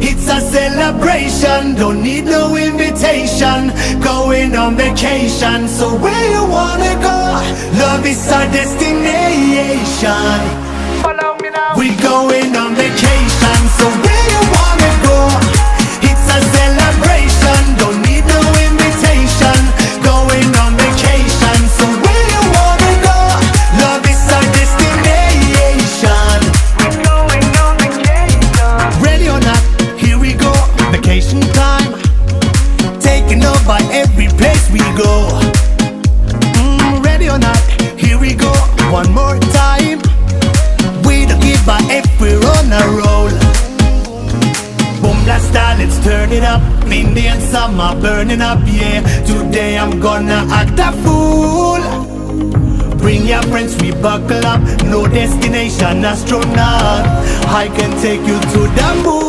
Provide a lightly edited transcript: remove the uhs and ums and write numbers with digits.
It's a celebration, don't need no invitation. Going on vacation, so where you wanna go? Love is our destination. Follow me now. We going on vacation, so where you wanna go? It's a celebration, don't need no invitation. Going on vacation, so where you wanna go? Love is our destination. We're going on vacation. Ready or not, here we go. Vacation time, taking over every place we go. Ready or not, here we go. One more time. We don't give a F, we're on a roll. Boom blast style, let's turn it up. Indian summer burning up, yeah. Today I'm gonna act a fool. Bring your friends, we buckle up. No destination, astronaut. I can take you to the moon.